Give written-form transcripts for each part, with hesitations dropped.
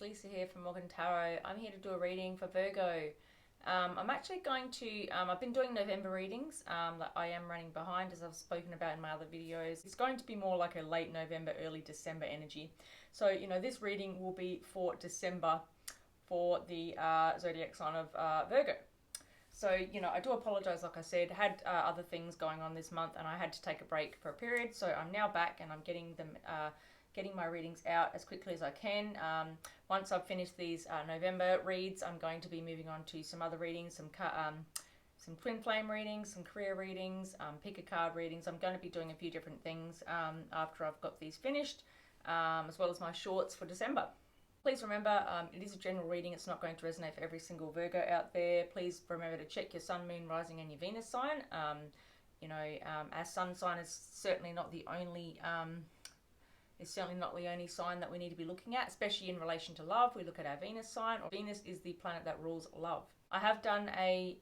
Lisa here from Morgan Tarot. I'm here to do a reading for Virgo. I'm actually going to, I've been doing November readings that I am running behind, as I've spoken about in my other videos. It's going to be more like a late November, early December energy. So, you know, this reading will be for December for the zodiac sign of Virgo. So, you know, I do apologise, like I said, had other things going on this month and I had to take a break for a period. So I'm now back and I'm getting them, getting my readings out as quickly as I can. Once I've finished these November reads, I'm going to be moving on to some other readings, some twin flame readings, some career readings, pick a card readings. I'm going to be doing a few different things after I've got these finished, as well as my shorts for December. Please remember, it is a general reading. It's not going to resonate for every single Virgo out there. Please remember to check your sun, moon, rising and your Venus sign. You know, our sun sign is certainly not the only sign that we need to be looking at, especially in relation to love. We look at our Venus sign. Venus is the planet that rules love. I have done a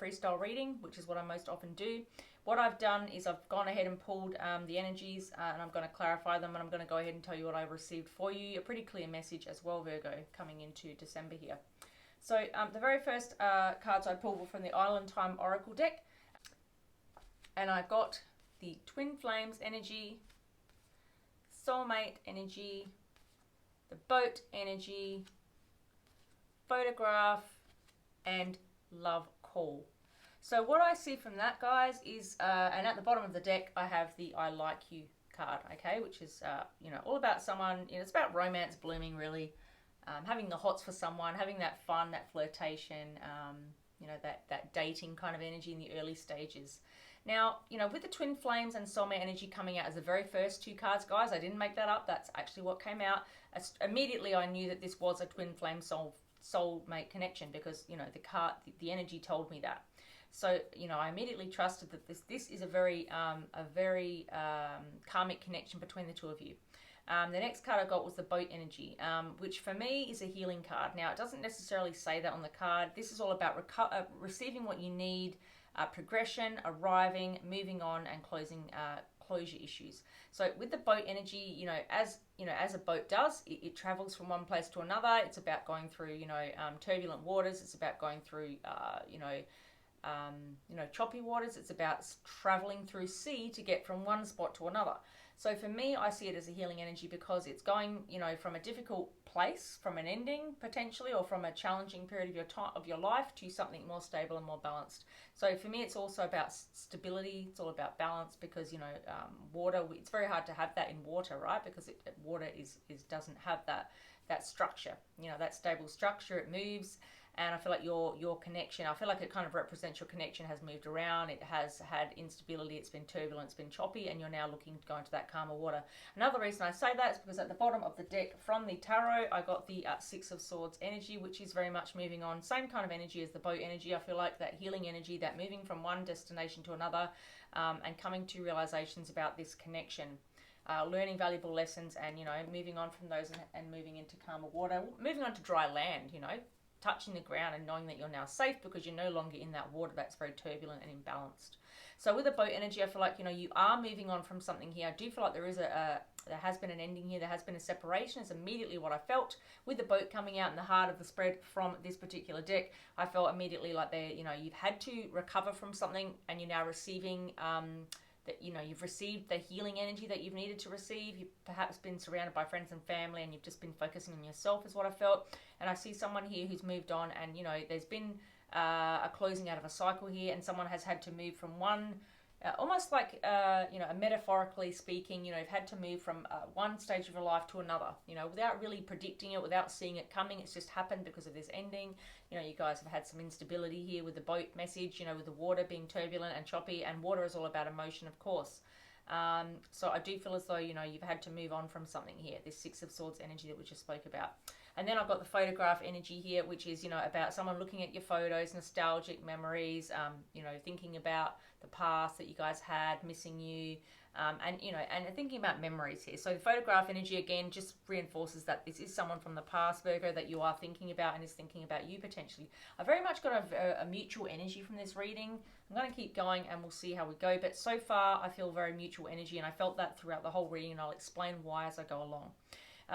freestyle reading, which is what I most often do. What I've done is I've gone ahead and pulled the energies and I'm going to clarify them, and I'm going to go ahead and tell you what I received for you. A pretty clear message as well, Virgo, coming into December here. So the very first cards I pulled were from the Island Time Oracle deck, and I got the Twin Flames energy, soulmate energy, the boat energy, photograph, and love call. So what I see from that, guys, is, and at the bottom of the deck, I have the I like you card, okay, which is, you know, all about someone, you know, it's about romance blooming, really, having the hots for someone, having that fun, that flirtation, you know, that dating kind of energy in the early stages. Now, you know, with the Twin Flames and Soulmate energy coming out as the very first two cards, guys, I didn't make that up. That's actually what came out. Immediately, I knew that this was a Twin Flame soulmate connection because, you know, the energy told me that. So, you know, I immediately trusted that this is a very karmic connection between the two of you. The next card I got was the boat energy, which for me is a healing card. Now, it doesn't necessarily say that on the card. This is all about receiving what you need, progression, arriving, moving on, and closure issues. So with the boat energy, you know, as a boat does, it travels from one place to another. It's about going through, you know, turbulent waters. It's about going through, you know, choppy waters. It's about traveling through sea to get from one spot to another. So for me, I see it as a healing energy because it's going, you know, from a difficult place, from an ending potentially, or from a challenging period of your life to something more stable and more balanced. So for me, it's also about stability. It's all about balance because, you know, water. It's very hard to have that in water, right? Because water doesn't have that structure. You know, that stable structure. It moves. And I feel like your connection, I feel like it kind of represents your connection has moved around. It has had instability. It's been turbulent. It's been choppy. And you're now looking to go into that calmer water. Another reason I say that is because at the bottom of the deck from the tarot, I got the Six of Swords energy, which is very much moving on. Same kind of energy as the boat energy. I feel like that healing energy, that moving from one destination to another, and coming to realizations about this connection. Learning valuable lessons and, you know, moving on from those and moving into calmer water. Moving on to dry land, you know. Touching the ground and knowing that you're now safe because you're no longer in that water that's very turbulent and imbalanced. So with the boat energy, I feel like, you know, you are moving on from something here. I do feel like there has been an ending here. There has been a separation. It's immediately what I felt with the boat coming out in the heart of the spread from this particular deck. I felt immediately like you've had to recover from something and you're now receiving that, you know, you've received the healing energy that you've needed to receive. You've perhaps been surrounded by friends and family and you've just been focusing on yourself is what I felt. And I see someone here who's moved on and, you know, there's been a closing out of a cycle here and someone has had to move from one, almost like, you know, metaphorically speaking, you know, you've had to move from one stage of your life to another, you know, without really predicting it, without seeing it coming. It's just happened because of this ending. You know, you guys have had some instability here with the boat message, you know, with the water being turbulent and choppy, and water is all about emotion, of course. So I do feel as though, you know, you've had to move on from something here, this Six of Swords energy that we just spoke about. And then I've got the photograph energy here, which is, you know, about someone looking at your photos, nostalgic memories, you know, thinking about the past that you guys had, missing you, and, you know, and thinking about memories here. So the photograph energy, again, just reinforces that this is someone from the past, Virgo, that you are thinking about and is thinking about you potentially. I very much got a mutual energy from this reading. I'm going to keep going and we'll see how we go. But so far, I feel very mutual energy, and I felt that throughout the whole reading, and I'll explain why as I go along.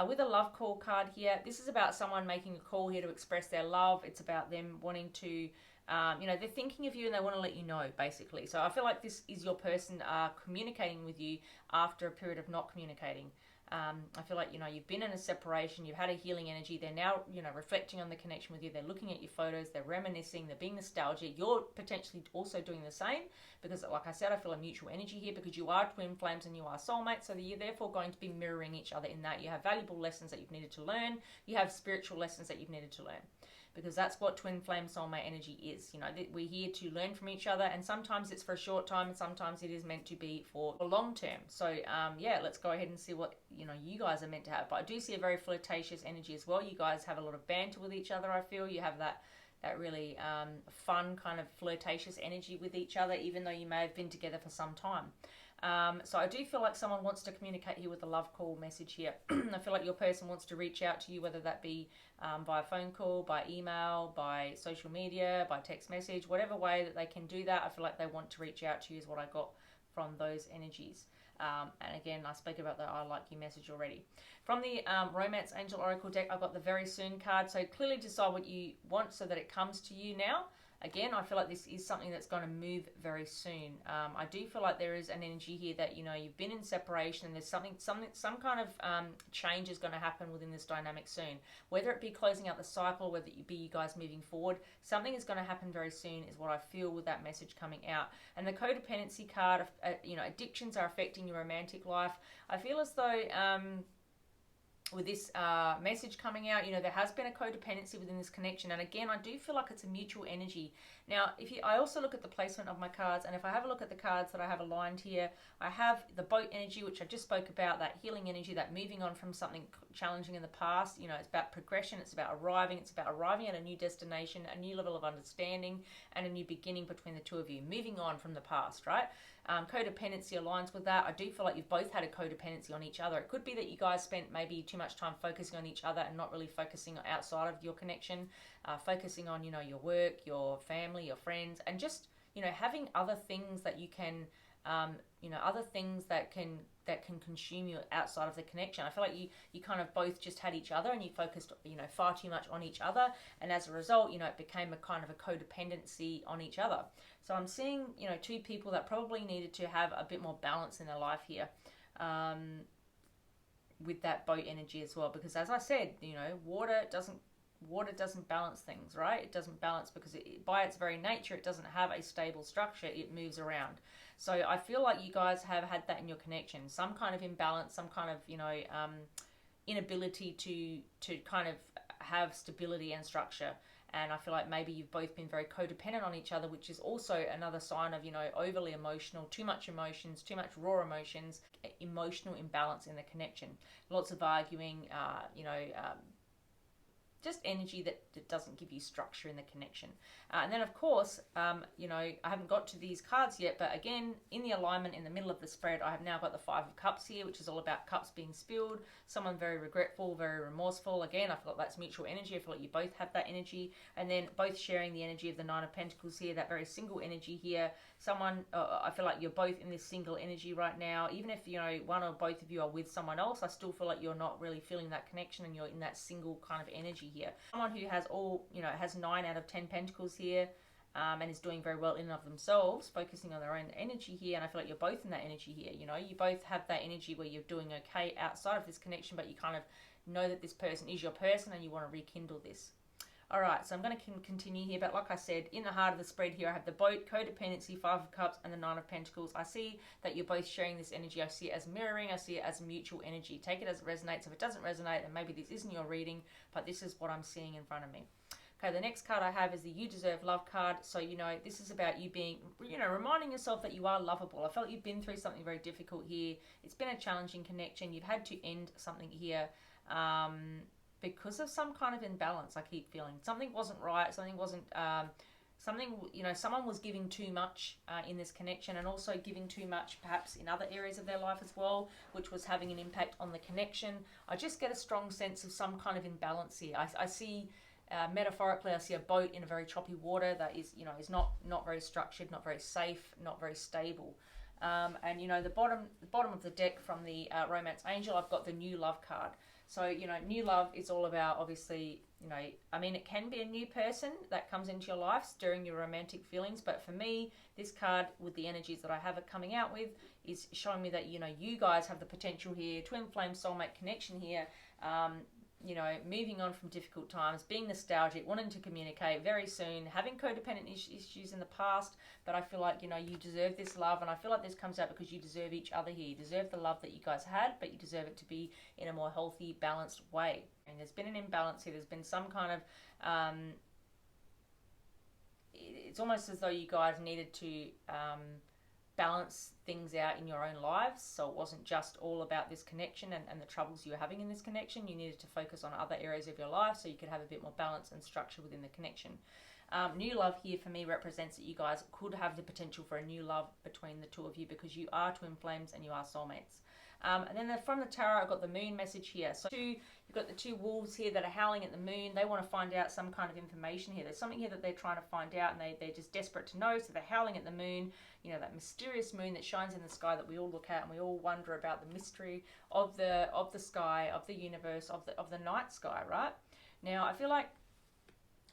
With a love call card here, this is about someone making a call here to express their love. It's about them wanting to, you know, they're thinking of you and they want to let you know, basically. So I feel like this is your person communicating with you after a period of not communicating. I feel like, you know, you've been in a separation, you've had a healing energy, they're now, you know, reflecting on the connection with you, they're looking at your photos, they're reminiscing, they're being nostalgic, you're potentially also doing the same, because like I said, I feel a mutual energy here, because you are twin flames and you are soulmates, so you're therefore going to be mirroring each other in that. You have valuable lessons that you've needed to learn, you have spiritual lessons that you've needed to learn. Because that's what twin flame soulmate energy is. You know, we're here to learn from each other, and sometimes it's for a short time and sometimes it is meant to be for the long term. So yeah, let's go ahead and see what, you know, you guys are meant to have. But I do see a very flirtatious energy as well. You guys have a lot of banter with each other, I feel. You have that really fun kind of flirtatious energy with each other, even though you may have been together for some time. So I do feel like someone wants to communicate here with a love call message here. I feel like your person wants to reach out to you, whether that be by phone call, by email, by social media, by text message, whatever way that they can do that. I feel like they want to reach out to you is what I got from those energies. And again, I spoke about the I like you message already. From the Romance Angel Oracle deck, I've got the Very Soon card. So clearly decide what you want so that it comes to you now. Again, I feel like this is something that's going to move very soon. I do feel like there is an energy here that, you know, you've been in separation and there's some kind of change is going to happen within this dynamic soon. Whether it be closing out the cycle, whether it be you guys moving forward, something is going to happen very soon is what I feel with that message coming out. And the codependency card, you know, addictions are affecting your romantic life. I feel as though with this message coming out, you know, there has been a codependency within this connection, and again, I do feel like it's a mutual energy. Now, I also look at the placement of my cards, and if I have a look at the cards that I have aligned here, I have the boat energy, which I just spoke about, that healing energy, that moving on from something challenging in the past. You know, it's about progression, it's about arriving at a new destination, a new level of understanding, and a new beginning between the two of you, moving on from the past, right? Codependency aligns with that. I do feel like you've both had a codependency on each other. It could be that you guys spent maybe too much time focusing on each other and not really focusing outside of your connection, focusing on, you know, your work, your family, your friends, and just, you know, having other things that you can, you know, other things that can consume you outside of the connection. I feel like you kind of both just had each other and you focused, you know, far too much on each other, and as a result, you know, it became a kind of a codependency on each other. So I'm seeing, you know, two people that probably needed to have a bit more balance in their life here, with that boat energy as well, because as I said, you know, water doesn't balance things, right? It doesn't balance because by its very nature, it doesn't have a stable structure. It moves around. So I feel like you guys have had that in your connection, some kind of imbalance, some kind of, you know, inability to kind of have stability and structure. And I feel like maybe you've both been very codependent on each other, which is also another sign of, you know, overly emotional, too much emotions, too much raw emotions, emotional imbalance in the connection. Lots of arguing, you know, just energy that doesn't give you structure in the connection. And then, of course, you know, I haven't got to these cards yet, but again, in the alignment in the middle of the spread, I have now got the Five of Cups here, which is all about cups being spilled, someone very regretful, very remorseful. Again, I feel like that's mutual energy. I feel like you both have that energy, and then both sharing the energy of the Nine of Pentacles here, that very single energy here. Someone, I feel like you're both in this single energy right now. Even if, you know, one or both of you are with someone else, I still feel like you're not really feeling that connection and you're in that single kind of energy here. Someone who has has 9 out of 10 Pentacles here, and is doing very well in and of themselves, focusing on their own energy here, and I feel like you're both in that energy here. You know, you both have that energy where you're doing okay outside of this connection, but you kind of know that this person is your person and you want to rekindle this. All right, so I'm going to continue here, but like I said, in the heart of the spread here, I have the boat, codependency, Five of Cups, and the Nine of Pentacles. I see that you're both sharing this energy. I see it as mirroring. I see it as mutual energy. Take it as it resonates. If it doesn't resonate, then maybe this isn't your reading, but this is what I'm seeing in front of me. Okay, the next card I have is the You Deserve Love card. So, you know, this is about you being, you know, reminding yourself that you are lovable. I felt you've been through something very difficult here. It's been a challenging connection. You've had to end something here. Because of some kind of imbalance, I keep feeling. Something wasn't right, something wasn't, you know, someone was giving too much in this connection, and also giving too much perhaps in other areas of their life as well, which was having an impact on the connection. I just get a strong sense of some kind of imbalance here. I see, metaphorically, I see a boat in a very choppy water that is, you know, is not very structured, not very safe, not very stable. And, you know, the bottom of the deck from the Romance Angel, I've got the New Love card. So, you know, new love is all about, obviously, you know, I mean, it can be a new person that comes into your life during your romantic feelings. But for me, this card, with the energies that I have it coming out with, is showing me that, you know, you guys have the potential here, twin flame soulmate connection here, you know, moving on from difficult times, being nostalgic, wanting to communicate very soon, having codependent issues in the past. But I feel like, you know, you deserve this love, and I feel like this comes out because you deserve each other here. You deserve the love that you guys had, but you deserve it to be in a more healthy, balanced way. And there's been an imbalance here. There's been some kind of, it's almost as though you guys needed to balance things out in your own lives. So it wasn't just all about this connection and the troubles you were having in this connection. You needed to focus on other areas of your life so you could have a bit more balance and structure within the connection. New love here for me represents that you guys could have the potential for a new love between the two of you, because you are twin flames and you are soulmates. And then from the tarot, I've got the moon message here. So you've got the two wolves here that are howling at the moon. They want to find out some kind of information here. There's something here that they're trying to find out, and they're just desperate to know. So they're howling at the moon, you know, that mysterious moon that shines in the sky that we all look at, and we all wonder about the mystery of the sky, of the universe, of the night sky, right? Now, I feel like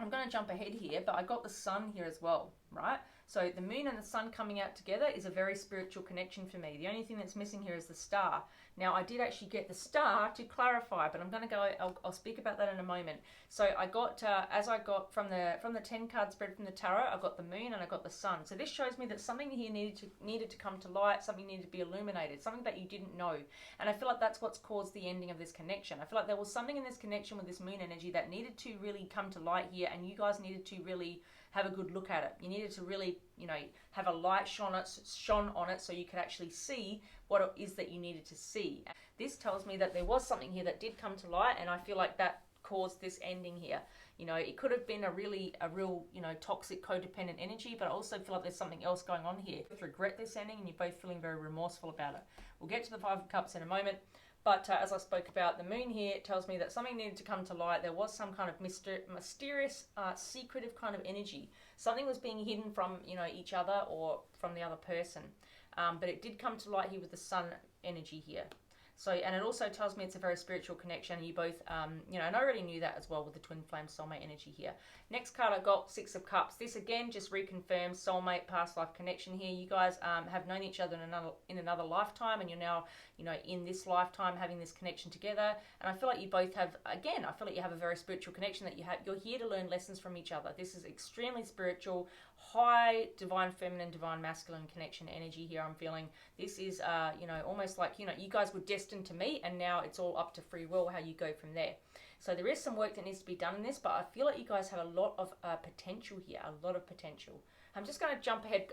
I'm going to jump ahead here, but I got the sun here as well, right? So the moon and the sun coming out together is a very spiritual connection for me. The only thing that's missing here is the star. Now, I did actually get the star to clarify, but I'm going to go, I'll speak about that in a moment. So I got, as I got from the 10 card spread from the tarot, I got the moon and I got the sun. So this shows me that something here needed to come to light, something needed to be illuminated, something that you didn't know. And I feel like that's what's caused the ending of this connection. I feel like there was something in this connection with this moon energy that needed to really come to light here, and you guys needed to really have a good look at it. You needed to really, you know, have a light shone on it so you could actually see what it is that you needed to see. This tells me that there was something here that did come to light, and I feel like that caused this ending here. You know, it could have been a real, you know, toxic codependent energy, but I also feel like there's something else going on here. You both regret this ending, and you're both feeling very remorseful about it. We'll get to the Five of Cups in a moment. But as I spoke about, the moon here tells me that something needed to come to light. There was some kind of mysterious, secretive kind of energy. Something was being hidden from, you know, each other or from the other person. But it did come to light here with the sun energy here. So, and it also tells me it's a very spiritual connection. You both, you know, and I already knew that as well with the twin flame soulmate energy here. Next card I got, Six of Cups. This again just reconfirms soulmate past life connection here. You guys have known each other in another lifetime, and you're now, you know, in this lifetime having this connection together. And I feel like you both have, again, I feel like you have a very spiritual connection that you're here to learn lessons from each other. This is extremely spiritual, high divine feminine, divine masculine connection energy here. I'm feeling this is, you know, almost like, you know, you guys were destined to meet, and now it's all up to free will how you go from there. So there is some work that needs to be done in this, but I feel like you guys have a lot of potential here, a lot of potential. I'm just going to jump ahead,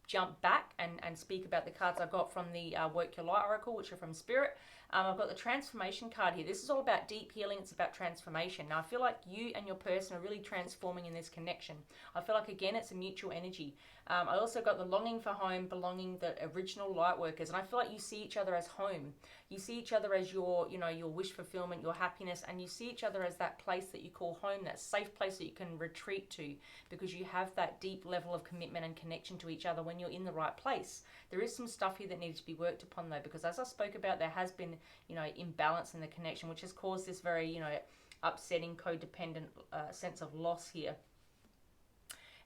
jump back and speak about the cards I got from the Work Your Light Oracle, which are from Spirit. I've got the Transformation card here. This is all about deep healing. It's about transformation. Now, I feel like you and your person are really transforming in this connection. I feel like, again, it's a mutual energy. I also got the longing for home, belonging, the original light workers. And I feel like you see each other as home. You see each other as your, you know, your wish fulfillment, your happiness, and you see each other as that place that you call home, that safe place that you can retreat to, because you have that deep level of commitment and connection to each other when you're in the right place. There is some stuff here that needs to be worked upon, though, because as I spoke about, there has been, you know, imbalance in the connection, which has caused this very, you know, upsetting, codependent sense of loss here.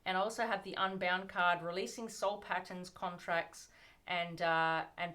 And I also have the Unbound card, releasing soul patterns, contracts, and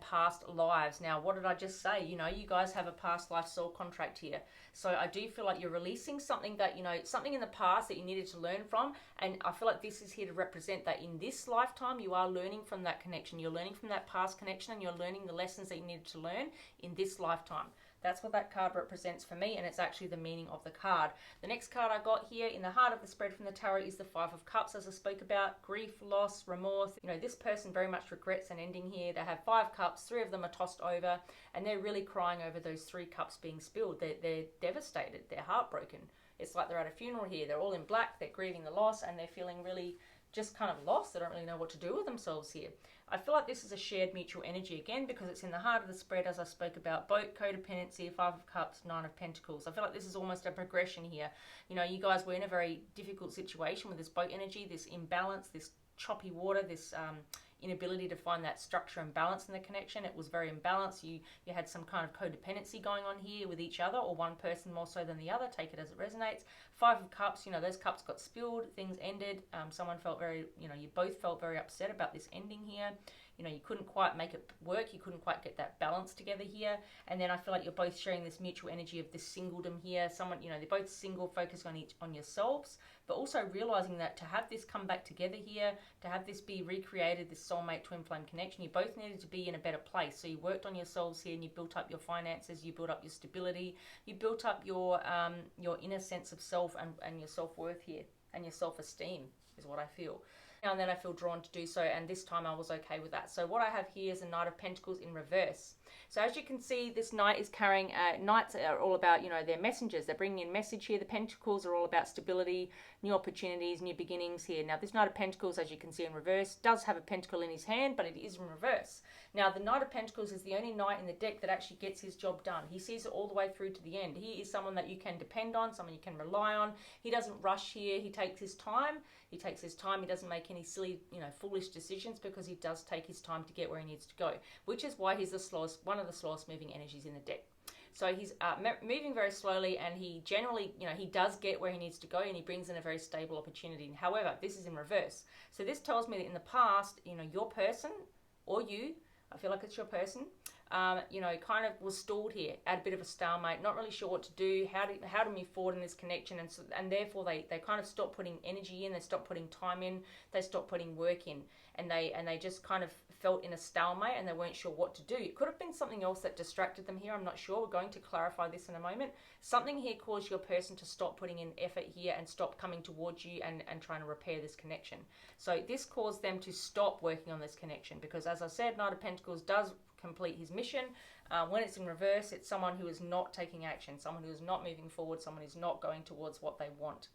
past lives. Now, what did I just say? You know, you guys have a past life soul contract here. So I do feel like you're releasing something that, you know, something in the past that you needed to learn from. And I feel like this is here to represent that in this lifetime, you are learning from that connection. You're learning from that past connection, and you're learning the lessons that you needed to learn in this lifetime. That's what that card represents for me, and it's actually the meaning of the card. The next card I got here in the heart of the spread from the tarot is the Five of Cups, as I spoke about. Grief, loss, remorse. You know, this person very much regrets an ending here. They have 5 cups, 3 of them are tossed over, and they're really crying over those 3 cups being spilled. They're devastated. They're heartbroken. It's like they're at a funeral here. They're all in black. They're grieving the loss, and they're feeling really just kind of lost. They don't really know what to do with themselves here. I feel like this is a shared mutual energy again, because it's in the heart of the spread, as I spoke about. Boat, codependency, 5 of Cups, 9 of Pentacles. I feel like this is almost a progression here. You know, you guys were in a very difficult situation with this boat energy, this imbalance, this choppy water, this inability to find that structure and balance in the connection. It was very imbalanced. You had some kind of codependency going on here with each other, or one person more so than the other. Take it as it resonates. Five of Cups, you know, those cups got spilled, things ended. Someone felt very, you know, you both felt very upset about this ending here. You know, you couldn't quite make it work. You couldn't quite get that balance together here. And then I feel like you're both sharing this mutual energy of this singledom here. Someone, you know, they're both single, focused on yourselves, but also realizing that to have this come back together here, to have this be recreated, this soulmate twin flame connection, you both needed to be in a better place. So you worked on yourselves here, and you built up your finances, you built up your stability, you built up your inner sense of self and your self-worth here, and your self-esteem is what I feel. And then I feel drawn to do so, and this time I was okay with that. So what I have here is a Knight of Pentacles in reverse. So as you can see, this Knight is carrying, Knights are all about, you know, they're messengers. They're bringing in message here. The Pentacles are all about stability, new opportunities, new beginnings here. Now this Knight of Pentacles, as you can see in reverse, does have a pentacle in his hand, but it is in reverse. Now the Knight of Pentacles is the only Knight in the deck that actually gets his job done. He sees it all the way through to the end. He is someone that you can depend on, someone you can rely on. He doesn't rush here. He takes his time. He takes his time. He doesn't make any silly, you know, foolish decisions, because he does take his time to get where he needs to go, which is why he's the slowest, one of the slowest moving energies in the deck. So he's moving very slowly, and he generally, you know, he does get where he needs to go, and he brings in a very stable opportunity. However, this is in reverse. So this tells me that in the past, you know, your person, or you, I feel like it's your person, you know, kind of was stalled here, at a bit of a stalemate, not really sure what to do, how to move forward in this connection, and therefore they kind of stopped putting energy in, they stopped putting time in, they stopped putting work in, and they just kind of felt in a stalemate, and they weren't sure what to do. It could have been something else that distracted them here, I'm not sure. We're going to clarify this in a moment. Something here caused your person to stop putting in effort here and stop coming towards you and trying to repair this connection. So this caused them to stop working on this connection, because as I said, Knight of Pentacles does complete his mission. When it's in reverse, it's someone who is not taking action, someone who is not moving forward, someone who's not going towards what they want.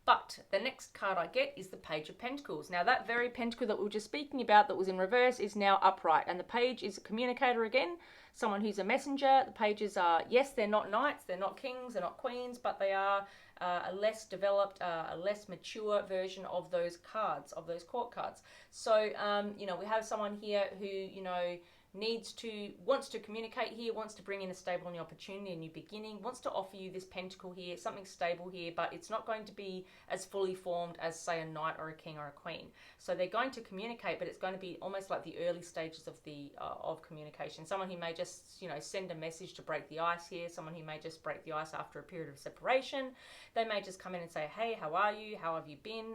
But the next card I get is the Page of Pentacles. Now that very pentacle that we were just speaking about that was in reverse is now upright, and the page is a communicator again, someone who's a messenger. The pages are, yes, they're not knights, they're not kings, they're not queens, but they are a less developed, a less mature version of those cards, of those court cards. So, you know, we have someone here who, you know, wants to communicate here, wants to bring in a stable new opportunity, a new beginning, wants to offer you this pentacle here, something stable here, but it's not going to be as fully formed as, say, a knight or a king or a queen. So they're going to communicate, but it's going to be almost like the early stages of the of communication. Someone who may just, you know, send a message to break the ice here, someone who may just break the ice after a period of separation. They may just come in and say, hey, how are you? How have you been?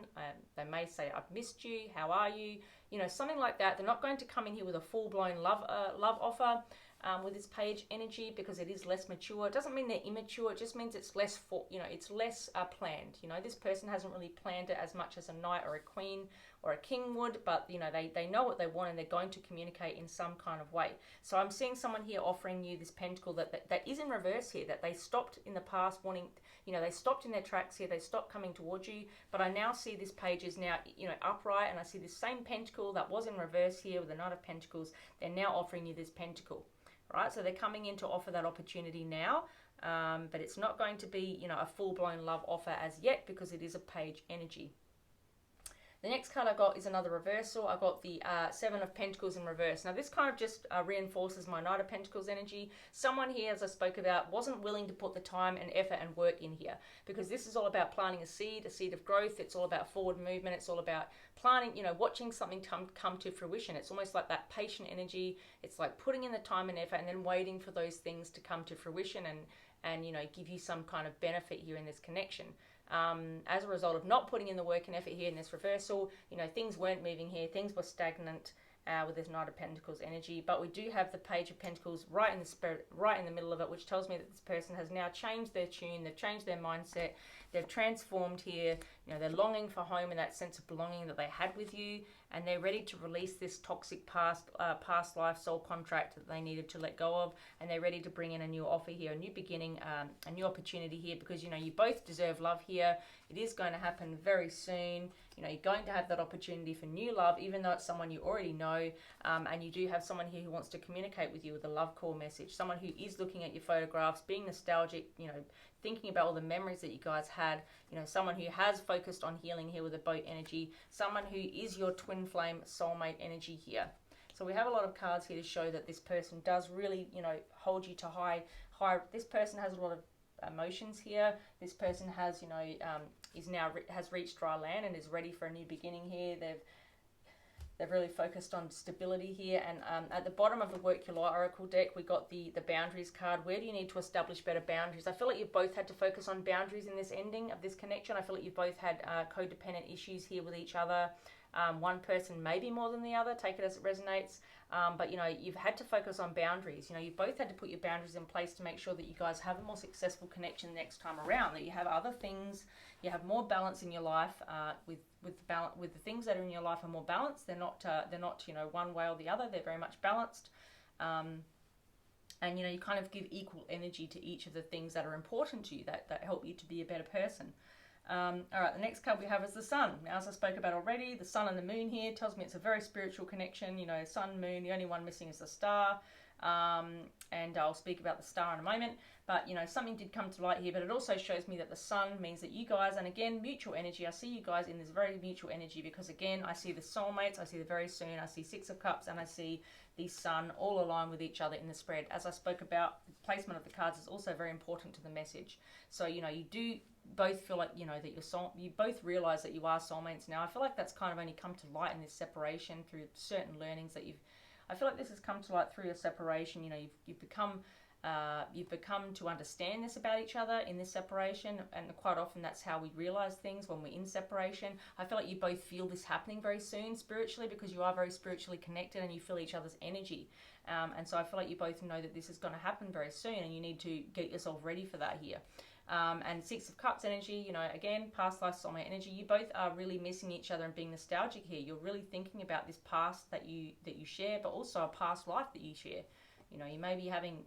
They may say, I've missed you. How are you? You know, something like that. They're not going to come in here with a full-blown love offer with this page energy, because it is less mature. It doesn't mean they're immature. It just means it's less, it's less planned. You know, this person hasn't really planned it as much as a knight or a queen or a king would, but, you know, they know what they want, and they're going to communicate in some kind of way. So I'm seeing someone here offering you this pentacle that is in reverse here, that they stopped in the past wanting, you know, they stopped in their tracks here, they stopped coming towards you, but I now see this page is now, you know, upright, and I see this same pentacle that was in reverse here with the Knight of Pentacles. They're now offering you this pentacle, right? So they're coming in to offer that opportunity now, but it's not going to be, you know, a full-blown love offer as yet, because it is a page energy. The next card I got is another reversal. I got the Seven of Pentacles in reverse. Now this kind of just reinforces my Knight of Pentacles energy. Someone here, as I spoke about, wasn't willing to put the time and effort and work in here, because this is all about planting a seed of growth. It's all about forward movement. It's all about planting, you know, watching something come to fruition. It's almost like that patient energy. It's like putting in the time and effort and then waiting for those things to come to fruition and you know, give you some kind of benefit here in this connection. As a result of not putting in the work and effort here in this reversal, you know, things weren't moving here, things were stagnant with this Knight of Pentacles energy. But we do have the Page of Pentacles right in the spirit, right in the middle of it, which tells me that this person has now changed their tune, they've changed their mindset, they've transformed here. You know, they're longing for home and that sense of belonging that they had with you, and they're ready to release this toxic past life soul contract that they needed to let go of, and they're ready to bring in a new offer here, a new beginning, a new opportunity here, because, you know, you both deserve love here. It is going to happen very soon. You know, you're going to have that opportunity for new love, even though it's someone you already know, and you do have someone here who wants to communicate with you with a love call message, someone who is looking at your photographs, being nostalgic, you know, thinking about all the memories that you guys had. You know, someone who has focused on healing here with a boat energy, someone who is your twin flame soulmate energy here. So we have a lot of cards here to show that this person does really, you know, hold you to high. This person has a lot of emotions here. This person has, you know, has reached dry land and is ready for a new beginning here. They've really focused on stability here. And at the bottom of the Work Your Light Oracle deck, we got the boundaries card. Where do you need to establish better boundaries? I feel like you both had to focus on boundaries in this ending of this connection. I feel like you both had codependent issues here with each other. One person maybe more than the other, take it as it resonates. But, you know, you've had to focus on boundaries. You know, you both had to put your boundaries in place to make sure that you guys have a more successful connection next time around, that you have other things, you have more balance in your life, with the things that are in your life are more balanced. They're not, you know, one way or the other. They're very much balanced. And, you know, you kind of give equal energy to each of the things that are important to you, that help you to be a better person. All right, the next card we have is the sun. Now, as I spoke about already, the sun and the moon here tells me it's a very spiritual connection. You know, sun, moon, the only one missing is the star. And I'll speak about the star in a moment. But, you know, something did come to light here, but it also shows me that the sun means that you guys, and again, mutual energy. I see you guys in this very mutual energy because, again, I see the soulmates, I see the very soon, I see Six of Cups, and I see the sun all aligned with each other in the spread. As I spoke about, the placement of the cards is also very important to the message. So, you know, you do both feel like, you know, that you both realize that you are soulmates now. I feel like that's kind of only come to light in this separation through certain learnings that I feel like this has come to light through your separation. You know, you've become to understand this about each other in this separation, and quite often that's how we realize things when we're in separation. I feel like you both feel this happening very soon spiritually, because you are very spiritually connected and you feel each other's energy. And so I feel like you both know that this is going to happen very soon, and you need to get yourself ready for that here. And Six of Cups energy, you know, again, past life soulmate energy. You both are really missing each other and being nostalgic here. You're really thinking about this past that you share, but also a past life that you share. You know, you may be having,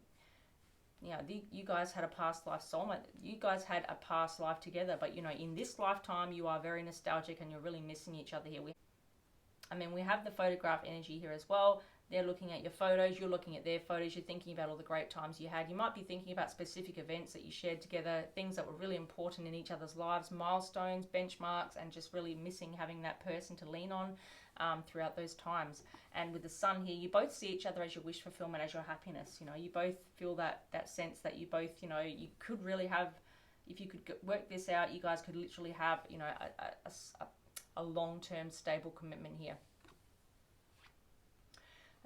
you know, you guys had a past life soulmate. You guys had a past life together, but, you know, in this lifetime, you are very nostalgic and you're really missing each other here. We have the photograph energy here as well. They're looking at your photos, you're looking at their photos, you're thinking about all the great times you had. You might be thinking about specific events that you shared together, things that were really important in each other's lives, milestones, benchmarks, and just really missing having that person to lean on throughout those times. And with the sun here, you both see each other as your wish fulfillment, as your happiness. You know, you both feel that sense that you both, you know, you could really have, if you could work this out, you guys could literally have, you know, a long-term stable commitment here.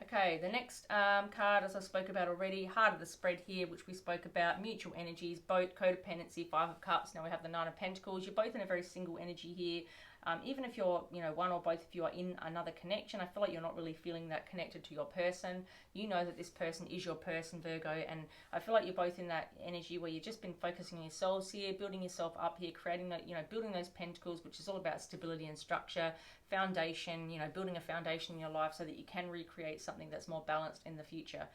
Okay, the next card, as I spoke about already, heart of the spread here, which we spoke about, mutual energies, boat, codependency, Five of Cups. Now we have the Nine of Pentacles. You're both in a very single energy here. Even if you're, you know, one or both of you are in another connection, I feel like you're not really feeling that connected to your person. You know that this person is your person, Virgo, and I feel like you're both in that energy where you've just been focusing on yourselves here, building yourself up here, creating that, you know, building those pentacles, which is all about stability and structure, foundation, you know, building a foundation in your life so that you can recreate something that's more balanced in the future.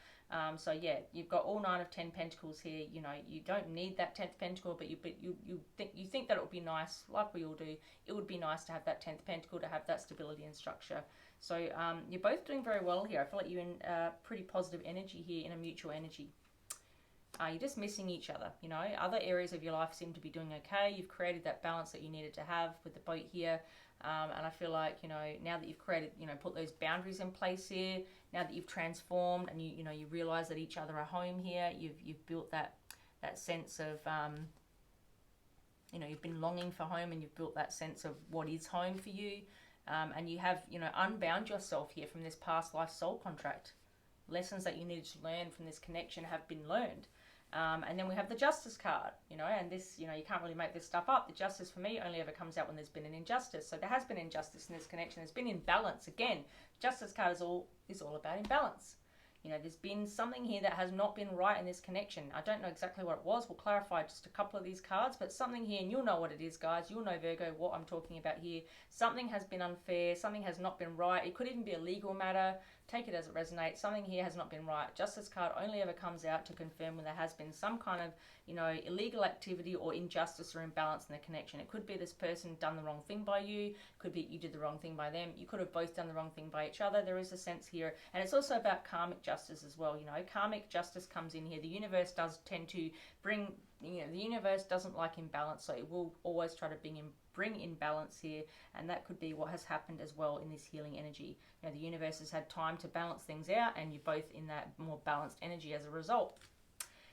So yeah, you've got all 9 of 10 pentacles here. You know, you don't need that 10th pentacle, but you think that it would be nice, like we all do. It would be nice to have that 10th pentacle, to have that stability and structure. So you're both doing very well here. I feel like you're in pretty positive energy here, in a mutual energy. You're just missing each other. You know, other areas of your life seem to be doing okay. You've created that balance that you needed to have with the boat here. And I feel like, you know, now that you've created, you know, put those boundaries in place here, now that you've transformed and you know, you realize that each other are home here, you've built that sense of, you know, you've been longing for home, and you've built that sense of what is home for you. And you have, you know, unbound yourself here from this past life soul contract. Lessons that you needed to learn from this connection have been learned. And then we have the Justice card, you know, and this, you know, you can't really make this stuff up. The Justice for me only ever comes out when there's been an injustice. So there has been injustice in this connection. There's been imbalance. Again, Justice card is all about imbalance. You know, there's been something here that has not been right in this connection. I don't know exactly what it was. We'll clarify just a couple of these cards, but something here, and you'll know what it is, guys. You'll know, Virgo, what I'm talking about here. Something has been unfair. Something has not been right. It could even be a legal matter. Take it as it resonates. Something here has not been right. Justice card only ever comes out to confirm when there has been some kind of, you know, illegal activity or injustice or imbalance in the connection. It could be this person done the wrong thing by you. It could be you did the wrong thing by them. You could have both done the wrong thing by each other. There is a sense here. And it's also about karmic justice as well. You know, karmic justice comes in here. The universe does tend to bring you know, the universe doesn't like imbalance, so it will always try to bring in balance here, and that could be what has happened as well in this healing energy. You know, the universe has had time to balance things out, and you're both in that more balanced energy as a result.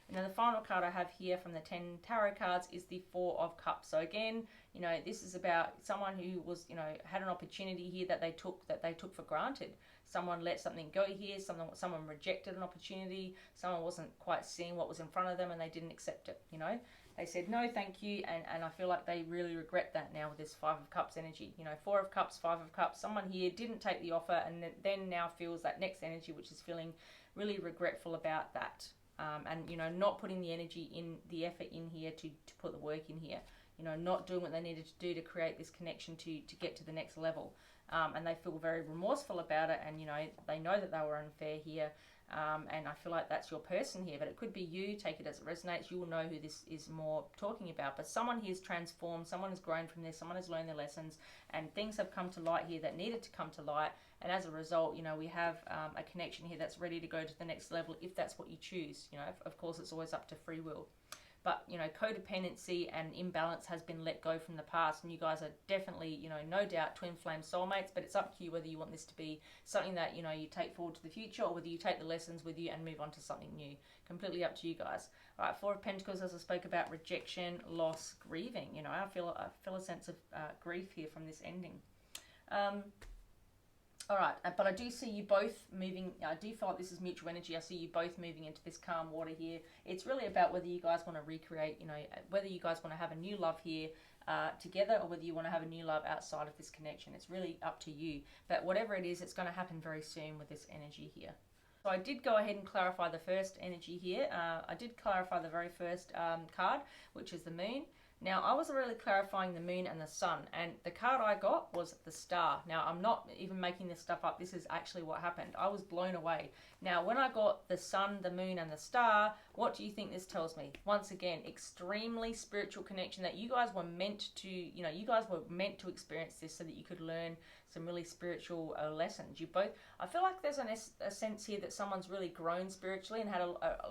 And then the final card I have here from the 10 tarot cards is the Four of Cups. So again, you know, this is about someone who was, you know, had an opportunity here that they took for granted. Someone let something go here, someone rejected an opportunity, someone wasn't quite seeing what was in front of them and they didn't accept it, you know. They said no thank you, and I feel like they really regret that now with this Five of Cups energy. You know, Four of Cups, Five of Cups, someone here didn't take the offer and then now feels that next energy, which is feeling really regretful about that. And, you know, not putting the energy in, the effort in here to put the work in here. You know, not doing what they needed to do to create this connection to get to the next level. And they feel very remorseful about it, and, you know, they know that they were unfair here. And I feel like that's your person here, but it could be you. Take it as it resonates. You will know who this is more talking about. But someone here is transformed, someone has grown from this, someone has learned their lessons, and things have come to light here that needed to come to light. And as a result, you know, we have a connection here that's ready to go to the next level if that's what you choose. You know, of course, it's always up to free will. But, you know, codependency and imbalance has been let go from the past, and you guys are definitely, you know, no doubt twin flame soulmates, but it's up to you whether you want this to be something that, you know, you take forward to the future, or whether you take the lessons with you and move on to something new. Completely up to you guys. All right, Four of Pentacles, as I spoke about, rejection, loss, grieving. You know, I feel a sense of grief here from this ending. All right, but I do see you both moving. I do feel like this is mutual energy. I see you both moving into this calm water here. It's really about whether you guys want to recreate, you know, whether you guys want to have a new love here together, or whether you want to have a new love outside of this connection. It's really up to you. But whatever it is, it's going to happen very soon with this energy here. So I did go ahead and clarify the first energy here. I did clarify the very first card, which is the Moon. Now, I was really clarifying the Moon and the Sun, and the card I got was the Star. Now, I'm not even making this stuff up. This is actually what happened. I was blown away. Now, when I got the Sun, the Moon, and the Star, what do you think this tells me? Once again, extremely spiritual connection that you guys were meant to, you know, you guys were meant to experience this so that you could learn some really spiritual lessons. You both, I feel like there's a sense here that someone's really grown spiritually and had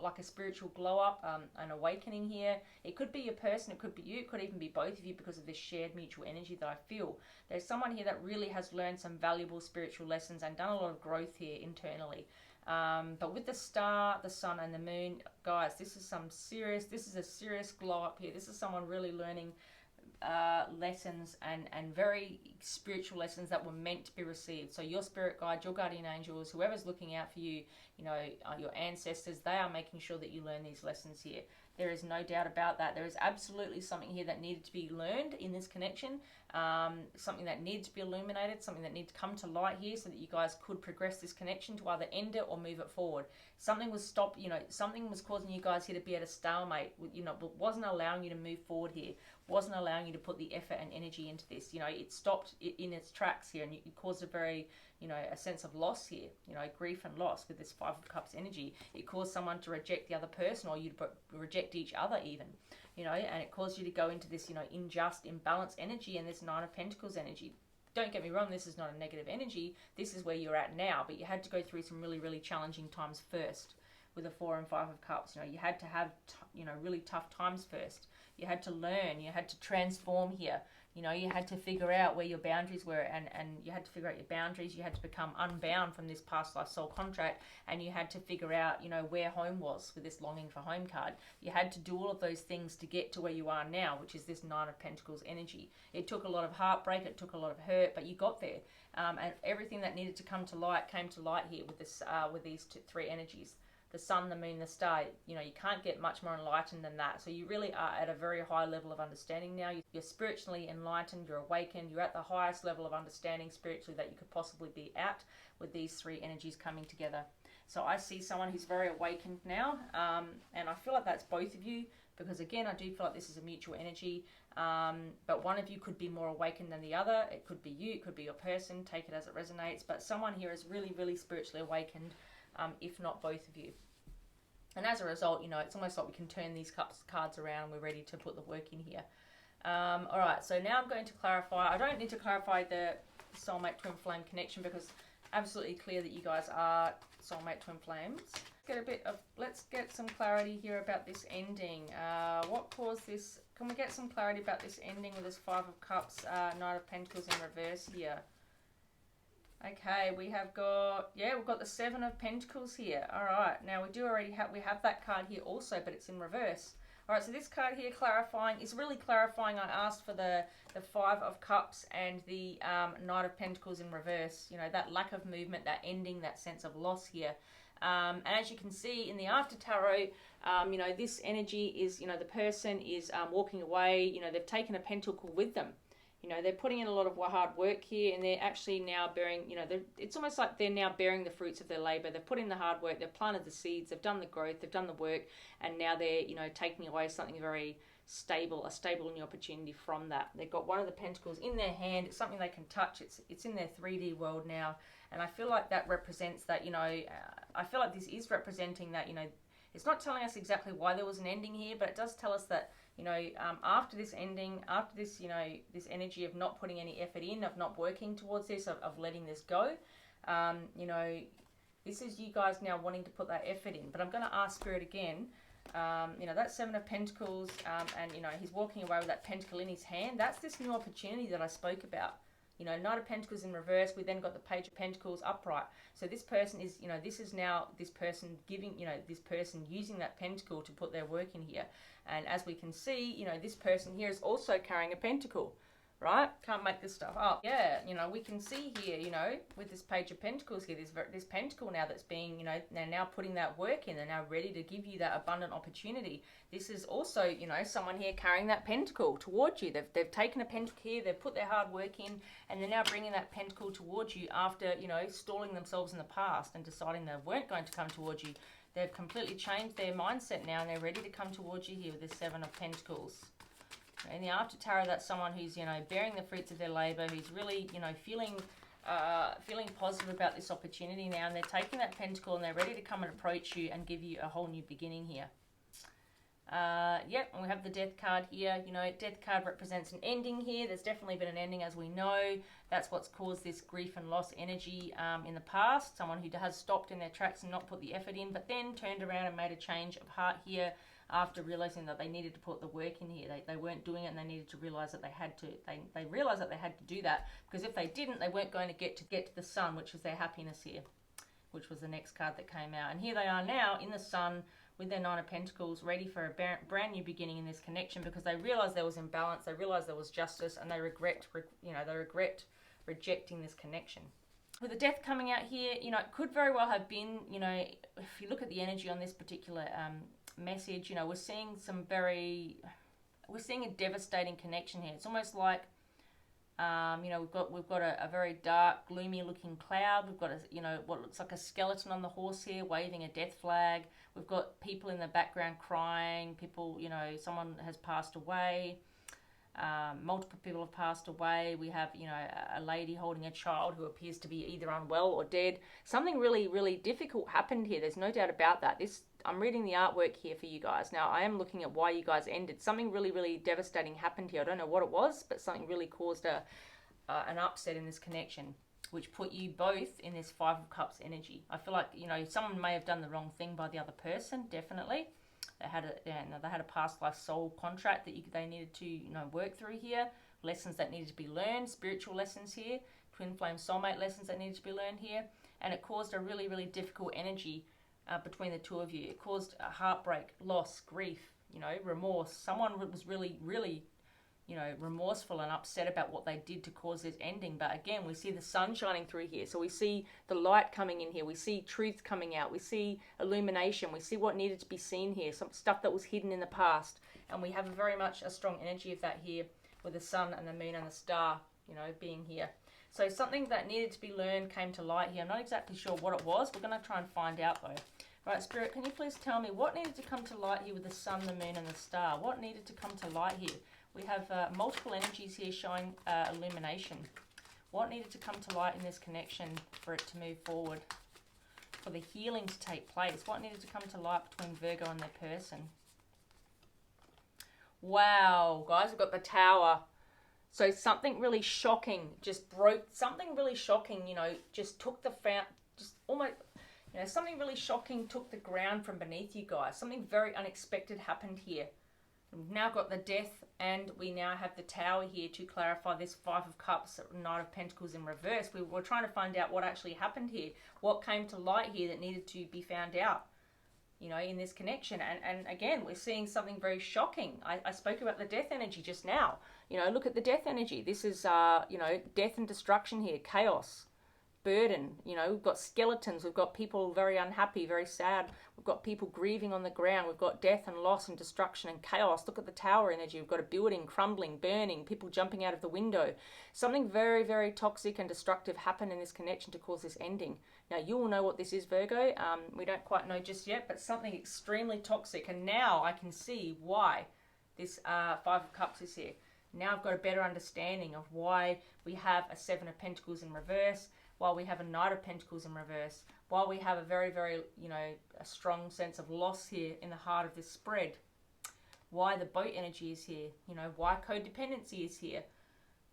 like a spiritual glow up, an awakening here. It could be a person, it could be you, it could even be both of you because of this shared mutual energy that I feel. There's someone here that really has learned some valuable spiritual lessons and done a lot of growth here internally. But with the Star, the Sun, and the Moon, guys, this is a serious glow up here. This is someone really learning lessons and very spiritual lessons that were meant to be received. So your spirit guide, your guardian angels, whoever's looking out for you, you know, your ancestors, they are making sure that you learn these lessons here. There is no doubt about that. There is absolutely something here that needed to be learned in this connection, something that needs to be illuminated, something that needs to come to light here so that you guys could progress this connection to either end it or move it forward. Something was stopped, you know, something was causing you guys here to be at a stalemate, you know, but wasn't allowing you to move forward here, wasn't allowing you to put the effort and energy into this. You know, it stopped in its tracks here, and it caused a very, you know, a sense of loss here, you know, grief and loss with this Five of Cups energy. It caused someone to reject the other person, or you to reject each other even, you know, and it caused you to go into this, you know, unjust, imbalanced energy and this Nine of Pentacles energy. Don't get me wrong, this is not a negative energy. This is where you're at now, but you had to go through some really, really challenging times first with the Four and Five of Cups. You know, you had to have, you know, really tough times first. You had to learn, you had to transform here. You know, you had to figure out where your boundaries were, and you had to figure out your boundaries. You had to become unbound from this past life soul contract, and you had to figure out, you know, where home was with this longing for home card. You had to do all of those things to get to where you are now, which is this Nine of Pentacles energy. It took a lot of heartbreak, it took a lot of hurt, but you got there. And everything that needed to come to light came to light here with this, with these three energies. The Sun, the Moon, the Star. You know, you can't get much more enlightened than that. So you really are at a very high level of understanding now. You're spiritually enlightened, you're awakened, you're at the highest level of understanding spiritually that you could possibly be at with these three energies coming together. So I see someone who's very awakened now, and I feel like that's both of you, because again, I do feel like this is a mutual energy, but one of you could be more awakened than the other. It could be you, it could be your person, take it as it resonates, but someone here is really, really spiritually awakened, if not both of you. And as a result, you know, it's almost like we can turn these cards around. We're ready to put the work in here. All right, so now I'm going to clarify. I don't need to clarify the soulmate twin flame connection because absolutely clear that you guys are soulmate twin flames. Let's get some clarity here about this ending. What caused this? Can we get some clarity about this ending with this Five of Cups, Knight of Pentacles in reverse here? Okay, we've got the Seven of Pentacles here. All right, now we have that card here also, but it's in reverse. All right, so this card here is really clarifying. I asked for the Five of Cups and the Knight of Pentacles in reverse. You know, that lack of movement, that ending, that sense of loss here. And as you can see in the After Tarot, you know, this energy is, you know, the person is walking away. You know, they've taken a pentacle with them. You know, they're putting in a lot of hard work here, and they're actually now bearing, you know, it's almost like they're now bearing the fruits of their labor. They've put in the hard work, they've planted the seeds, they've done the growth, they've done the work, and now they're, you know, taking away something very stable, a stable new opportunity from that. They've got one of the pentacles in their hand. It's something they can touch. It's in their 3D world now, and I feel like that represents that, you know, I feel like this is representing that, you know, it's not telling us exactly why there was an ending here, but it does tell us that, you know, after this ending, after this, you know, this energy of not putting any effort in, of not working towards this, of letting this go, you know, this is you guys now wanting to put that effort in. But I'm going to ask Spirit again, you know, that Seven of Pentacles, and, you know, he's walking away with that pentacle in his hand. That's this new opportunity that I spoke about. You know, Knight of Pentacles in reverse. We then got the Page of Pentacles upright. So this person is, you know, this is now this person giving, you know, this person using that pentacle to put their work in here. And as we can see, you know, this person here is also carrying a pentacle, right? Can't make this stuff up. Yeah, you know, we can see here, you know, with this Page of Pentacles here, this pentacle now that's being, you know, they're now putting that work in. They're now ready to give you that abundant opportunity. This is also, you know, someone here carrying that pentacle towards you. They've taken a pentacle here, they've put their hard work in, and they're now bringing that pentacle towards you after, you know, stalling themselves in the past and deciding they weren't going to come towards you. They've completely changed their mindset now, and they're ready to come towards you here with this Seven of Pentacles. In the After Tarot, that's someone who's, you know, bearing the fruits of their labor, who's really, you know, feeling positive about this opportunity now, and they're taking that pentacle and they're ready to come and approach you and give you a whole new beginning here. Yep, and we have the Death card here. You know, Death card represents an ending here. There's definitely been an ending, as we know. That's what's caused this grief and loss energy in the past. Someone who has stopped in their tracks and not put the effort in, but then turned around and made a change of heart here after realizing that they needed to put the work in here. They weren't doing it, and they needed to realize that they had to. They realized that they had to do that, because if they didn't, they weren't going to get to the sun, which is their happiness here, which was the next card that came out. And here they are now in the sun with their Nine of Pentacles, ready for a brand new beginning in this connection, because they realized there was imbalance, they realized there was justice, and they regret rejecting this connection. With the Death coming out here, you know, it could very well have been, you know, if you look at the energy on this particular message, you know, we're seeing a devastating connection here. It's almost like, you know, we've got a very dark, gloomy looking cloud. We've got what looks like a skeleton on the horse here, waving a death flag. We've got people in the background crying. People, you know, someone has passed away. Multiple people have passed away. We have, you know, a lady holding a child who appears to be either unwell or dead. Something really, really difficult happened here. There's no doubt about that. I'm reading the artwork here for you guys. Now, I am looking at why you guys ended. Something really, really devastating happened here. I don't know what it was, but something really caused an upset in this connection, which put you both in this Five of Cups energy. I feel like, you know, someone may have done the wrong thing by the other person, definitely. They had a past life soul contract that they needed to, you know, work through here. Lessons that needed to be learned, spiritual lessons here, twin flame soulmate lessons that needed to be learned here. And it caused a really, really difficult energy between the two of you. It caused a heartbreak, loss, grief, you know, remorse. Someone was really, really, you know, remorseful and upset about what they did to cause this ending. But again, we see the sun shining through here. So we see the light coming in here. We see truth coming out. We see illumination. We see what needed to be seen here. Some stuff that was hidden in the past. And we have very much a strong energy of that here with the sun and the moon and the star, you know, being here. So something that needed to be learned came to light here. I'm not exactly sure what it was. We're going to try and find out though. Right, Spirit, can you please tell me what needed to come to light here with the sun, the moon and the star? What needed to come to light here? We have multiple energies here showing illumination. What needed to come to light in this connection for it to move forward? For the healing to take place? What needed to come to light between Virgo and their person? Wow, guys, we've got the Tower. So something really shocking just broke, something really shocking, you know, just took the, just almost, You know, something really shocking took the ground from beneath you guys. Something very unexpected happened here. We've now got the Death, and we now have the Tower here to clarify this Five of Cups, Knight of Pentacles in reverse. We were trying to find out what actually happened here. What came to light here that needed to be found out, you know, in this connection. And again, we're seeing something very shocking. I spoke about the Death energy just now. You know, look at the Death energy. This is, you know, death and destruction here, chaos, burden. You know, we've got skeletons, we've got people very unhappy, very sad, we've got people grieving on the ground, we've got death and loss and destruction and chaos. Look at the Tower energy. We've got a building crumbling, burning, people jumping out of the window. Something very, very toxic and destructive happened in this connection to cause this ending. Now, you will know what this is, Virgo. We don't quite know just yet, but something extremely toxic. And now I can see why this Five of Cups is here. Now I've got a better understanding of why we have a Seven of Pentacles in reverse, while we have a Knight of Pentacles in reverse, while we have a very, very, you know, a strong sense of loss here in the heart of this spread, why the Boat energy is here, you know, why codependency is here,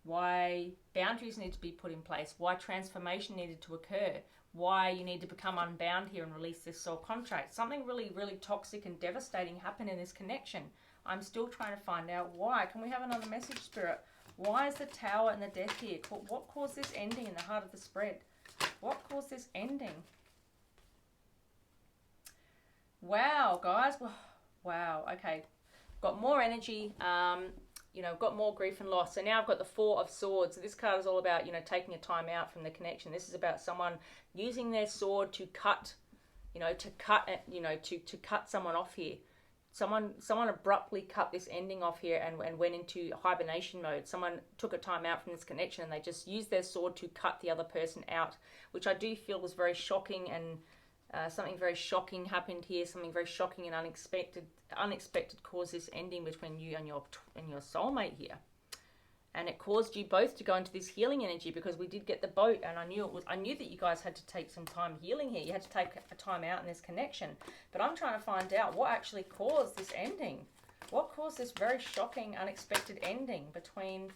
why boundaries need to be put in place, why transformation needed to occur, why you need to become unbound here and release this soul contract. Something really, really toxic and devastating happened in this connection. I'm still trying to find out why. Can we have another message, Spirit? Why is the Tower and the Death here? What caused this ending in the heart of the spread? What caused this ending? Wow, guys. Wow, okay. Got more energy. You know, got more grief and loss. So now I've got the Four of Swords. So this card is all about, you know, taking a time out from the connection. This is about someone using their sword to cut, you know, to cut someone off here. Someone abruptly cut this ending off here and went into hibernation mode. Someone took a time out from this connection and they just used their sword to cut the other person out, which I do feel was very shocking, and something very shocking happened here. Something very shocking and unexpected caused this ending between you and your soulmate here. And it caused you both to go into this healing energy, because we did get the Boat, and I knew that you guys had to take some time healing here. You had to take a time out in this connection. But I'm trying to find out what actually caused this ending. What caused this very shocking, unexpected ending between...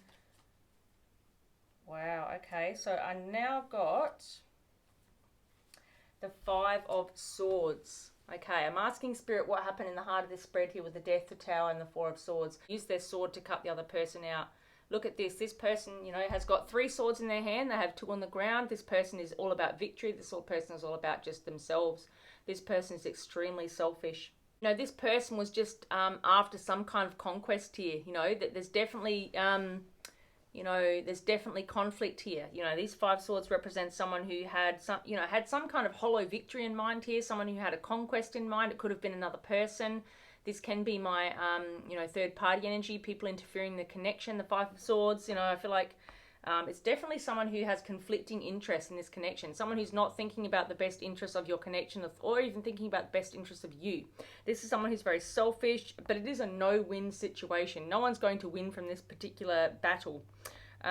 Wow, okay. So I now got the Five of Swords. Okay, I'm asking Spirit what happened in the heart of this spread here with the Death, the Tower, and the Four of Swords. Use their sword to cut the other person out. Look at this. This person, you know, has got 3 swords in their hand. They have 2 on the ground. This person is all about victory. This person is all about just themselves. This person is extremely selfish. You know, this person was just after some kind of conquest here. You know, that there's definitely, you know, there's definitely conflict here. You know, these 5 swords represent someone who had some kind of hollow victory in mind here. Someone who had a conquest in mind. It could have been another person. This can be my, you know, third party energy, people interfering in the connection, the Five of Swords. You know, I feel like it's definitely someone who has conflicting interests in this connection. Someone who's not thinking about the best interests of your connection, or even thinking about the best interests of you. This is someone who's very selfish, but it is a no-win situation. No one's going to win from this particular battle. You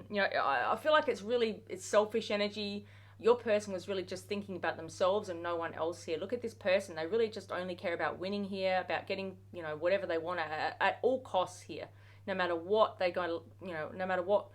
know, I feel like it's selfish energy. Your person was really just thinking about themselves and no one else here. Look at this person. They really just only care about winning here, about getting, you know, whatever they want at all costs here. No matter what they're going to, you know, no matter what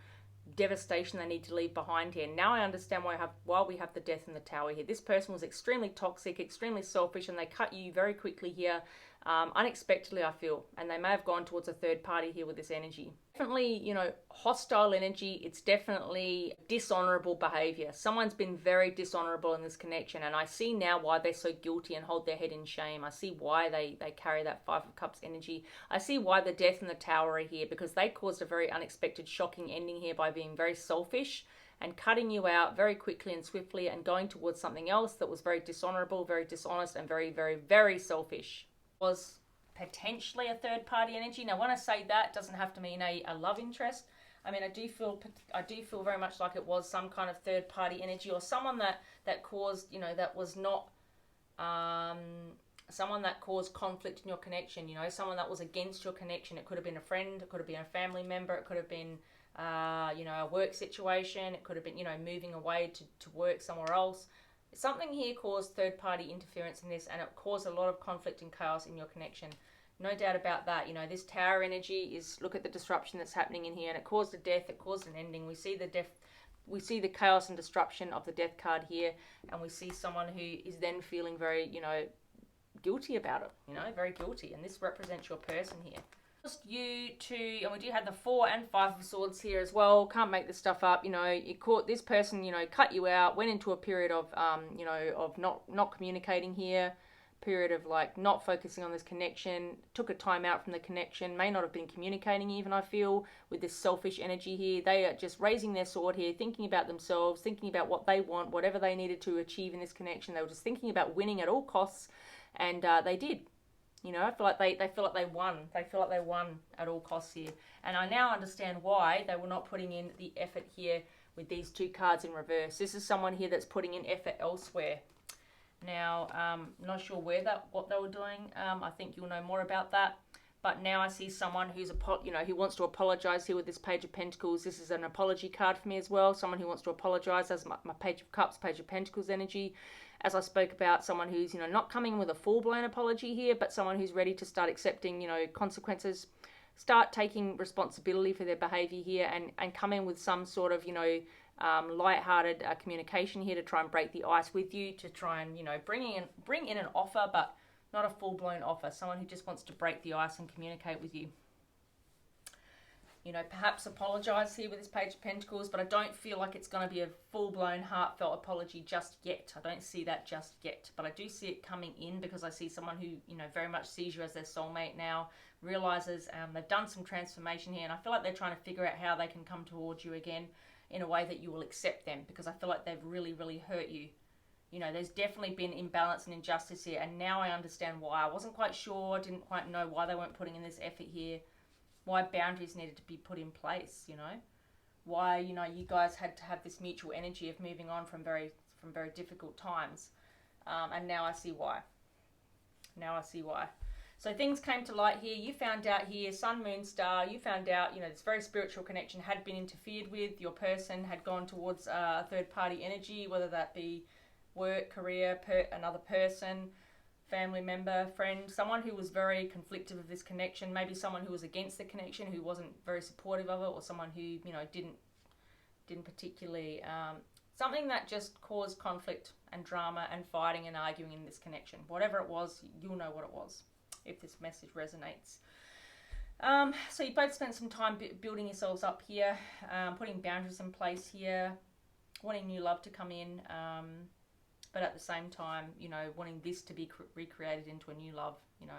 devastation they need to leave behind here. Now I understand why we have the Death and the Tower here. This person was extremely toxic, extremely selfish, and they cut you very quickly here, unexpectedly, I feel. And they may have gone towards a third party here with this energy. Definitely, you know, hostile energy. It's definitely dishonorable behavior. Someone's been very dishonorable in this connection, and I see now why they're so guilty and hold their head in shame. I see why they carry that Five of Cups energy. I see why the Death and the Tower are here, because they caused a very unexpected, shocking ending here by being very selfish and cutting you out very quickly and swiftly and going towards something else that was very dishonorable, very dishonest, and very, very, very selfish. Was potentially a third party energy. Now when I say that, it doesn't have to mean a love interest. I mean, I do feel very much like it was some kind of third party energy, or someone that caused, you know, that was not someone that caused conflict in your connection, you know, someone that was against your connection. It could have been a friend, it could have been a family member, it could have been you know, a work situation, it could have been, you know, moving away to work somewhere else. Something here caused third-party interference in this, and it caused a lot of conflict and chaos in your connection. No doubt about that. You know, this Tower energy is, look at the disruption that's happening in here, and it caused a death, it caused an ending. We see the we see the chaos and disruption of the Death card here, and we see someone who is then feeling very, you know, guilty about it, you know, very guilty, and this represents your person here. Just you two, and we do have the 4 and 5 of Swords here as well. Can't make this stuff up, you know. You caught this person, you know, cut you out, went into a period of, you know, of not communicating here, period of like not focusing on this connection, took a time out from the connection, may not have been communicating even, I feel, with this selfish energy here. They are just raising their sword here, thinking about themselves, thinking about what they want, whatever they needed to achieve in this connection. They were just thinking about winning at all costs, and they did. You know, I feel like they feel like they won. They feel like they won at all costs here. And I now understand why they were not putting in the effort here with these 2 cards in reverse. This is someone here that's putting in effort elsewhere. Now, not sure what they were doing. I think you'll know more about that. But now I see someone who's who wants to apologize here with this Page of Pentacles. This is an apology card for me as well. Someone who wants to apologize. As my Page of Cups, Page of Pentacles energy. As I spoke about, someone who's, you know, not coming with a full-blown apology here, but someone who's ready to start accepting, you know, consequences, start taking responsibility for their behavior here, and come in with some sort of, you know, light-hearted communication here to try and break the ice with you, to try and, you know, bring in an offer, but not a full-blown offer. Someone who just wants to break the ice and communicate with you. You know, perhaps apologize here with this Page of Pentacles, but I don't feel like it's going to be a full-blown heartfelt apology just yet. I don't see that just yet, but I do see it coming in, because I see someone who, you know, very much sees you as their soulmate now, realizes they've done some transformation here, and I feel like they're trying to figure out how they can come towards you again in a way that you will accept them, because I feel like they've really, really hurt you. You know, there's definitely been imbalance and injustice here, and now I understand why. I wasn't quite sure, didn't quite know why they weren't putting in this effort here. Why boundaries needed to be put in place, you know. Why, you know, you guys had to have this mutual energy of moving on from very difficult times. And now I see why. Now I see why. So things came to light here. You found out here, Sun, Moon, Star, you found out, you know, this very spiritual connection had been interfered with. Your person had gone towards third-party energy, whether that be work, career, another person, family member, friend, someone who was very conflictive of this connection, maybe someone who was against the connection, who wasn't very supportive of it, or someone who, you know, didn't particularly, something that just caused conflict and drama and fighting and arguing in this connection. Whatever it was, you'll know what it was if this message resonates. So you both spent some time building yourselves up here, putting boundaries in place here, wanting new love to come in, but at the same time, you know, wanting this to be recreated into a new love, you know.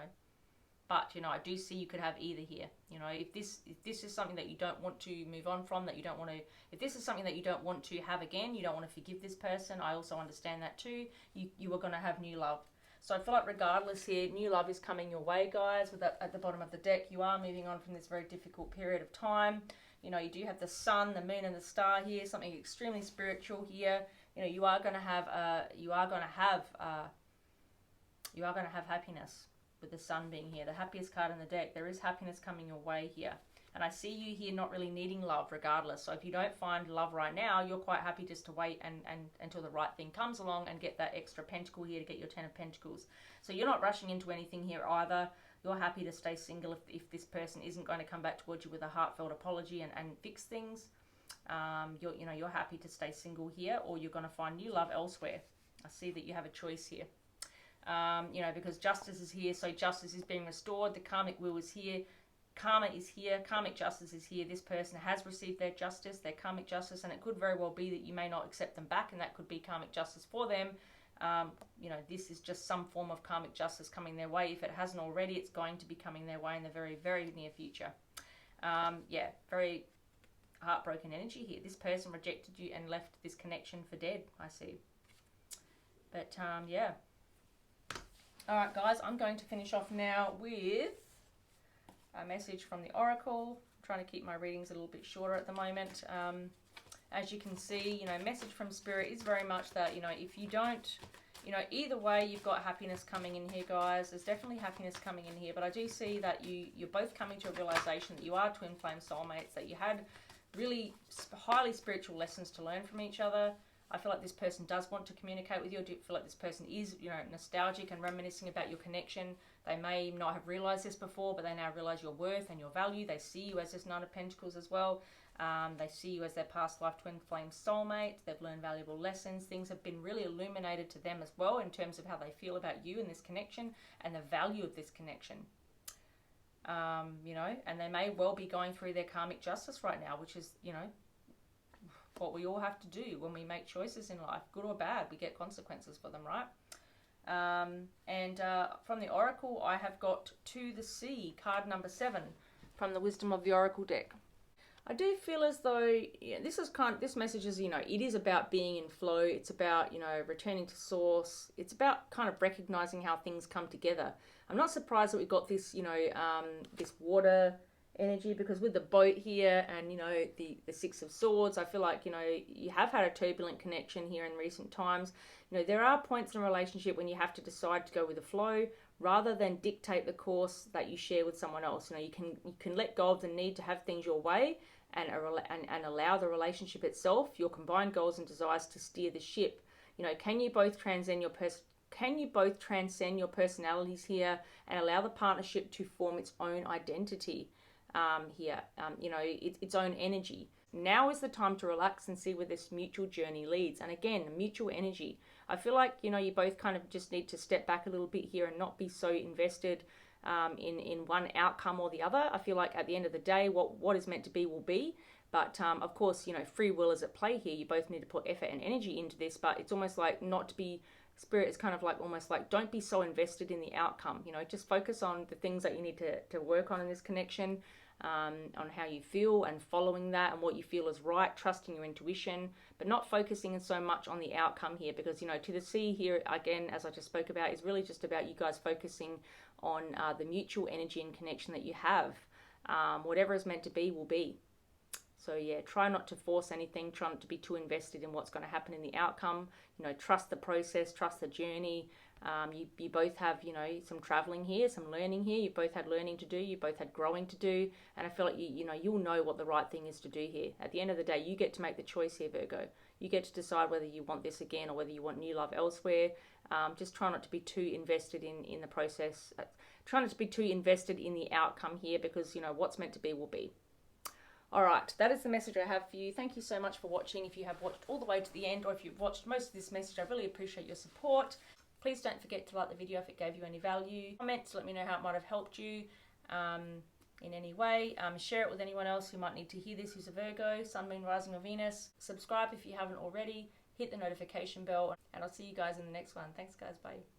But, you know, I do see you could have either here. You know, if this is something that you don't want to move on from, that you don't want to, if this is something that you don't want to have again, you don't want to forgive this person, I also understand that too. You are going to have new love. So I feel like regardless here, new love is coming your way, guys. With that at the bottom of the deck, you are moving on from this very difficult period of time. You know, you do have the Sun, the Moon, and the Star here, something extremely spiritual here. You know, you are going to have happiness with the Sun being here, the happiest card in the deck. There is happiness coming your way here. And I see you here not really needing love regardless. So if you don't find love right now, you're quite happy just to wait and until the right thing comes along and get that extra pentacle here to get your 10 of Pentacles. So you're not rushing into anything here either. You're happy to stay single if this person isn't going to come back towards you with a heartfelt apology and fix things. You're happy to stay single here, or you're going to find new love elsewhere. I see that you have a choice here. You know, because justice is here, so justice is being restored. The karmic wheel is here. Karma is here. Karmic justice is here. This person has received their justice, their karmic justice, and it could very well be that you may not accept them back, and that could be karmic justice for them. You know, this is just some form of karmic justice coming their way. If it hasn't already, it's going to be coming their way in the very, very near future. Yeah, very heartbroken energy here. This person rejected you and left this connection for dead, I see. But, yeah. Alright, guys, I'm going to finish off now with a message from the Oracle. I'm trying to keep my readings a little bit shorter at the moment. As you can see, you know, message from Spirit is very much that, you know, if you don't, you know, either way, you've got happiness coming in here, guys. There's definitely happiness coming in here, but I do see that you're both coming to a realization that you are twin flame soulmates, that you had really highly spiritual lessons to learn from each other. I feel like this person does want to communicate with you. I do feel like this person is, you know, nostalgic and reminiscing about your connection. They may not have realized this before, but they now realize your worth and your value. They see you as this Nine of Pentacles as well. They see you as their past life twin flame soulmate. They've learned valuable lessons. Things have been really illuminated to them as well in terms of how they feel about you and this connection and the value of this connection. You know, and they may well be going through their karmic justice right now, which is, you know, what we all have to do when we make choices in life, good or bad. We get consequences for them, right? From the Oracle, I have got To the Sea, card number 7 from the Wisdom of the Oracle deck. I do feel as though this message is, you know, it is about being in flow. It's about, you know, returning to source. It's about kind of recognizing how things come together. I'm not surprised that we got this, you know, this water energy, because with the boat here and, you know, the Six of Swords, I feel like, you know, you have had a turbulent connection here in recent times. You know, there are points in a relationship when you have to decide to go with the flow rather than dictate the course that you share with someone else. You know, you can let go of the need to have things your way and allow the relationship itself, your combined goals and desires, to steer the ship. You know, can you both transcend your personalities here and allow the partnership to form its own identity here, you know, its own energy. Now is the time to relax and see where this mutual journey leads. And again, mutual energy. I feel like, you know, you both kind of just need to step back a little bit here and not be so invested in one outcome or the other. I feel like at the end of the day, what is meant to be will be. But of course, you know, free will is at play here. You both need to put effort and energy into this, but it's almost like not to be, Spirit is kind of like almost like don't be so invested in the outcome. You know, just focus on the things that you need to work on in this connection, on how you feel and following that and what you feel is right, trusting your intuition, but not focusing so much on the outcome here, because, you know, To the Sea here, again, as I just spoke about, is really just about you guys focusing on the mutual energy and connection that you have. Whatever is meant to be will be. So yeah, try not to force anything, try not to be too invested in what's going to happen in the outcome. You know, trust the process, trust the journey. You both have, you know, some traveling here, some learning here. You both had learning to do, you both had growing to do. And I feel like, you'll know what the right thing is to do here. At the end of the day, you get to make the choice here, Virgo. You get to decide whether you want this again or whether you want new love elsewhere. Just try not to be too invested in the process. Try not to be too invested in the outcome here, because, you know, what's meant to be will be. All right, that is the message I have for you. Thank you so much for watching. If you have watched all the way to the end, or if you've watched most of this message, I really appreciate your support. Please don't forget to like the video if it gave you any value. Comment to let me know how it might have helped you in any way. Share it with anyone else who might need to hear this, who's a Virgo, Sun, Moon, Rising or Venus. Subscribe if you haven't already. Hit the notification bell, and I'll see you guys in the next one. Thanks guys, bye.